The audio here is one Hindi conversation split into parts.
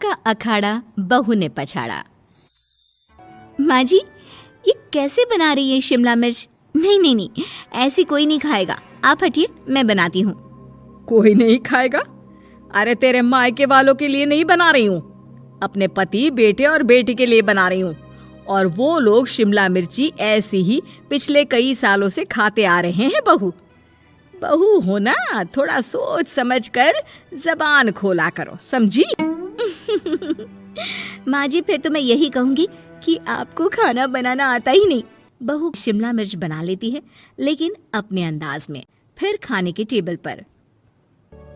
का अखाड़ा बहू ने पछाड़ा। माँ जी, ये कैसे बना रही है शिमला मिर्च? नहीं नहीं नहीं, ऐसी कोई नहीं खाएगा, आप हटिए, मैं बनाती हूँ। कोई नहीं खाएगा? अरे तेरे मायके वालों के लिए नहीं बना रही हूँ, अपने पति, बेटे और बेटी के लिए बना रही हूँ। और वो लोग शिमला मिर्ची ऐसी ही पिछले कई सालों से खाते आ रहे हैं। बहू बहू हो ना, थोड़ा सोच समझ कर जबान खोला करो, समझी? माँ जी, फिर तो मैं यही कहूँगी कि आपको खाना बनाना आता ही नहीं। बहू शिमला मिर्च बना लेती है, लेकिन अपने अंदाज में। फिर खाने के टेबल पर,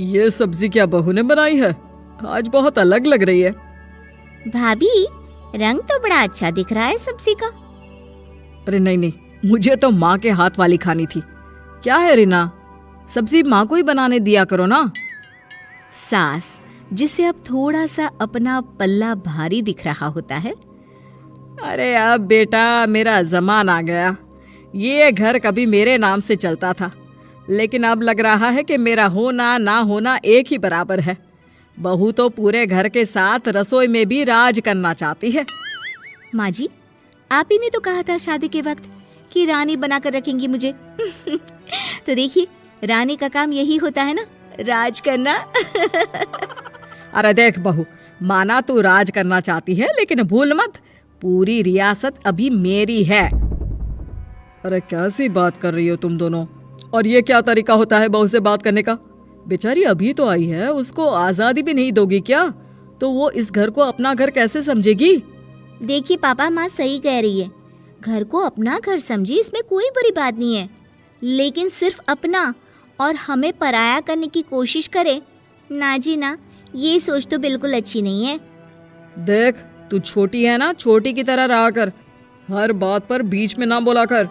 ये सब्जी क्या बहू ने बनाई है? आज बहुत अलग लग रही है। भाभी, रंग तो बड़ा अच्छा दिख रहा है सब्जी का। अरे नहीं नहीं, मुझे तो माँ के हाथ वाली खानी थी। क्या है रीना, सब्जी माँ को ही बनाने दिया करो ना। सास, जिसे अब थोड़ा सा अपना पल्ला भारी दिख रहा होता है। अरे अब बेटा मेरा जमाना आ गया। ये घर कभी मेरे नाम से चलता था, लेकिन अब लग रहा है कि मेरा होना ना होना एक ही बराबर है। बहू तो पूरे घर के साथ रसोई में भी राज करना चाहती है। माँ जी, आप ही ने तो कहा था शादी के वक्त कि रानी बनाकर रखेंगी मुझे। तो देखिए, रानी का काम यही होता है ना, राज करना। अरे देख बहू, माना तू राज करना चाहती है, लेकिन भूल मत, पूरी रियासत अभी मेरी है। अरे कैसी बात कर रही हो तुम दोनों? और ये क्या तरीका होता है बहू से बात करने का? बेचारी अभी तो आई है, उसको आजादी भी नहीं दोगी क्या? तो वो इस घर को अपना घर कैसे समझेगी? देखिए पापा, माँ सही कह रही है। घर को अपना घर समझी, इसमें कोई बुरी बात नहीं है, लेकिन सिर्फ अपना और हमें पराया करने की कोशिश करे ना जी ना, ये सोच तो बिल्कुल अच्छी नहीं है। देख, तू छोटी है ना, छोटी की तरह रहा कर, हर बात पर बीच में ना बोला कर।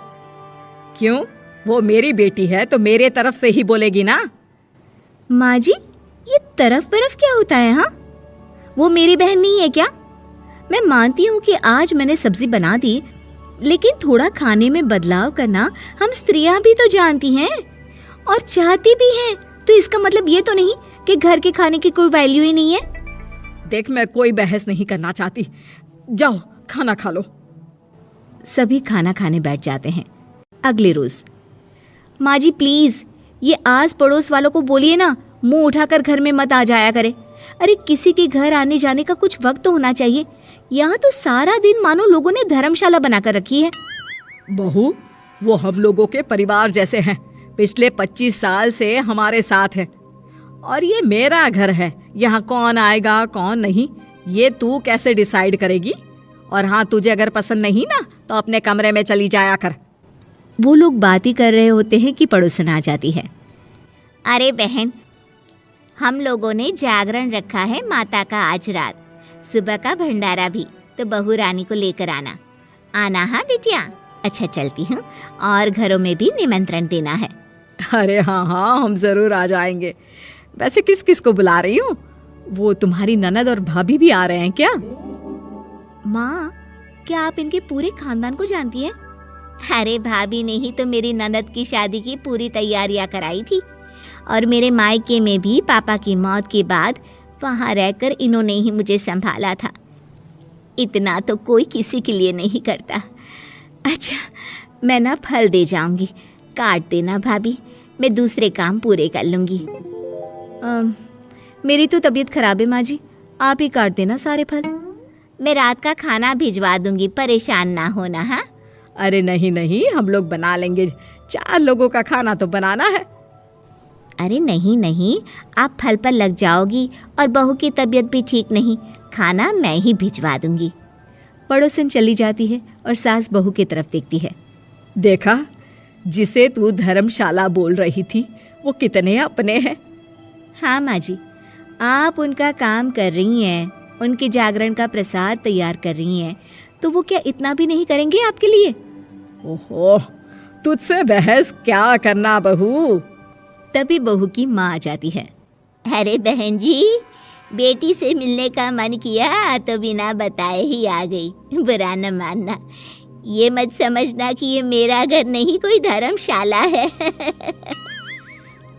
क्यों? वो मेरी बेटी है तो मेरे तरफ से ही बोलेगी ना। माँ जी, ये तरफ क्या होता है? हाँ, वो मेरी बहन नहीं है क्या? मैं मानती हूँ कि आज मैंने सब्जी बना दी, लेकिन थोड़ा खाने में बदलाव करना हम स्त्रियां भी तो जानती हैं और चाहती भी हैं। तो इसका मतलब ये तो नहीं कि घर के खाने की कोई वैल्यू ही नहीं है। देख, मैं कोई बहस नहीं करना चाहती, जाओ खाना खा लो। सभी खाना खाने बैठ जाते हैं। अगले रोज, माँ जी प्लीज, ये आस पड़ोस वालों को बोलिए ना, मुंह उठाकर घर में मत आ जाया करे। अरे किसी के घर आने जाने का कुछ वक्त तो होना चाहिए। यहाँ तो सारा दिन मानो लोगों ने धर्मशाला बनाकर रखी है। बहू, वो हम लोगों के परिवार जैसे हैं, पिछले 25 साल से हमारे साथ है, और ये मेरा घर है। यहाँ कौन आएगा कौन नहीं, ये तू कैसे डिसाइड करेगी? और हाँ, तुझे अगर पसंद नहीं ना, तो अपने कमरे में चली जाया कर। वो लोग बात ही कर रहे होते हैं कि पड़ोसन आ जाती है। अरे बहन, हम लोगों ने जागरण रखा है माता का आज रात, सुबह का भंडारा भी, तो बहू रानी को लेकर आना हाँ बिटिया। अच्छा चलती हूँ, और घरों में भी निमंत्रण देना है। अरे हाँ हाँ, हम जरूर आ जाएंगे। वैसे किस किस को बुला रही हूँ? वो तुम्हारी ननद और भाभी भी आ रहे हैं क्या? माँ, क्या आप इनके पूरे खानदान को जानती हैं? अरे भाभी ने ही तो मेरी ननद की शादी की पूरी तैयारियां कराई थी, और मेरे मायके में भी पापा की मौत के बाद वहाँ रहकर इन्होंने ही मुझे संभाला था। इतना तो कोई किसी के लिए नहीं करता। अच्छा, मैं ना फल दे जाऊंगी, काट देना भाभी, मैं दूसरे काम पूरे कर लूंगी। मेरी तो तबीयत खराब है माँ जी, आप ही काट देना सारे फल। मैं रात का खाना भिजवा दूंगी, परेशान ना होना। हाँ? अरे नहीं नहीं, हम लोग बना लेंगे, 4 लोगों का खाना तो बनाना है। अरे नहीं नहीं, आप फल पर लग जाओगी, और बहू की तबीयत भी ठीक नहीं, खाना मैं ही भिजवा दूंगी। पड़ोसन चली जाती है और सास बहू की तरफ देखती है। देखा, जिसे तू धर्मशाला बोल रही थी, वो कितने अपने हैं। हाँ माँ जी, आप उनका काम कर रही हैं, उनके जागरण का प्रसाद तैयार कर रही हैं, तो वो क्या इतना भी नहीं करेंगे आपके लिए? ओहो, तुझसे बहस क्या करना बहू। तभी बहू की माँ आ जाती है। अरे बहन जी, बेटी से मिलने का मन किया तो बिना बताए ही आ गई, बुरा न मानना। ये मत समझना कि ये मेरा घर नहीं, कोई धर्मशाला है।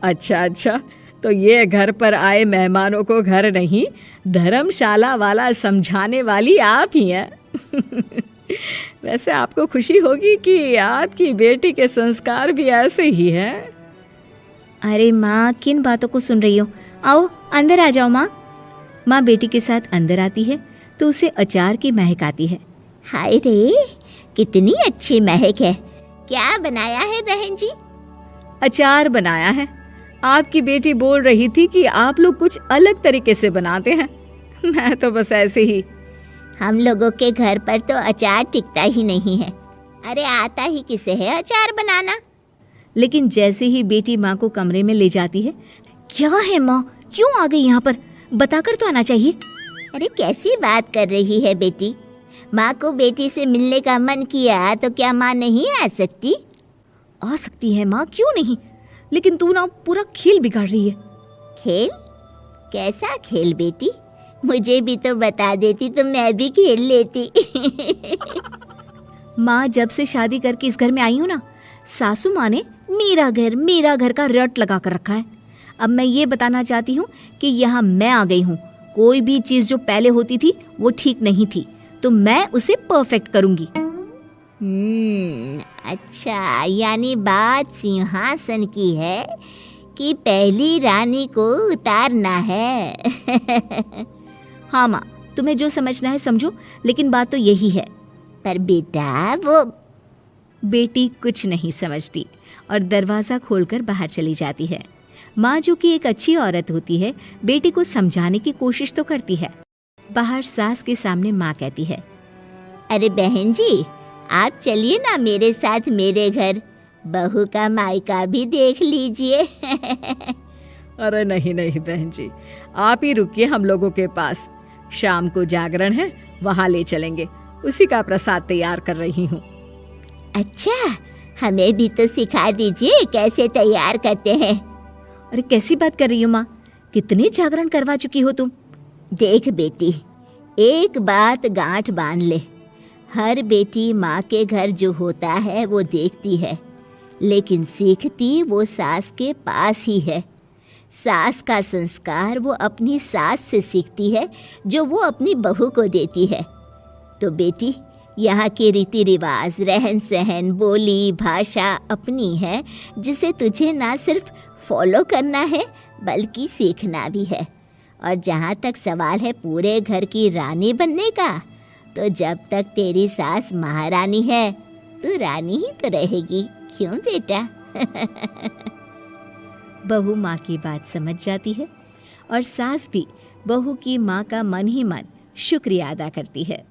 अच्छा, तो ये घर पर आए मेहमानों को घर नहीं धर्मशाला वाला समझाने वाली आप ही हैं। वैसे आपको खुशी होगी कि आपकी बेटी के संस्कार भी ऐसे ही हैं। अरे माँ, किन बातों को सुन रही हो? आओ अंदर आ जाओ माँ। माँ बेटी के साथ अंदर आती है तो उसे अचार की महक आती है। हाय रे, कितनी अच्छी महक है। क्या बनाया है बहन जी? अचार बनाया है। आपकी बेटी बोल रही थी कि आप लोग कुछ अलग तरीके से बनाते हैं। मैं तो बस ऐसे ही। हम लोगों के घर पर तो अचार टिकता ही नहीं है। अरे आता ही किसे है अचार बनाना? लेकिन जैसे ही बेटी माँ को कमरे में ले जाती है, क्या है माँ, क्यों आ गई यहाँ पर? बताकर तो आना चाहिए। अरे कैसी बात कर रही है बेटी? माँ को बेटी से मिलने का मन किया तो क्या माँ नहीं आ सकती? आ सकती है माँ, क्यों नहीं, लेकिन तू ना पूरा खेल बिगाड़ रही है। खेल? कैसा खेल बेटी? मुझे भी तो बता देती तो मैं भी खेल लेती। माँ, जब से शादी करके इस घर में आई हूँ ना, सासू माँ ने मेरा घर का रट लगा कर रखा है। अब मैं ये बताना चाहती हूँ कि यहाँ मैं आ गई हूँ। कोई भी चीज़ जो पहले होती थी वो ठीक नहीं थी, तो मैं उसे परफेक्ट करूँगी। अच्छा, यानी बात सिंहासन की है कि पहली रानी को उतारना है। हाँ माँ, तुम्हें जो समझना है समझो, लेकिन बात तो यही है। पर बेटा वो... बेटी कुछ नहीं समझती और दरवाज़ा खोलकर बाहर चली जाती है। माँ, जो कि एक अच्छी औरत होती है, बेटी को समझाने की कोशिश तो करती है। बाहर सास के सामने माँ कहती है, अरे बहन जी, आप चलिए ना मेरे साथ मेरे घर, बहू का मायका भी देख लीजिए। अरे नहीं नहीं बहन जी, आप ही रुकिए हम लोगों के पास। शाम को जागरण है, वहाँ ले चलेंगे। उसी का प्रसाद तैयार कर रही हूँ। अच्छा, हमें भी तो सिखा दीजिए कैसे तैयार करते हैं। अरे कैसी बात कर रही हो माँ, कितने जागरण करवा चुकी हो तुम? देख बेटी, एक बात गांठ बांध ले, हर बेटी माँ के घर जो होता है वो देखती है, लेकिन सीखती वो सास के पास ही है। सास का संस्कार वो अपनी सास से सीखती है, जो वो अपनी बहू को देती है। तो बेटी, यहाँ के रीति रिवाज, रहन सहन, बोली भाषा अपनी है, जिसे तुझे ना सिर्फ फॉलो करना है बल्कि सीखना भी है। और जहाँ तक सवाल है पूरे घर की रानी बनने का, तो जब तक तेरी सास महारानी है, तू रानी ही तो रहेगी। क्यों बेटा? बहू माँ की बात समझ जाती है और सास भी बहू की माँ का मन ही मन शुक्रिया अदा करती है।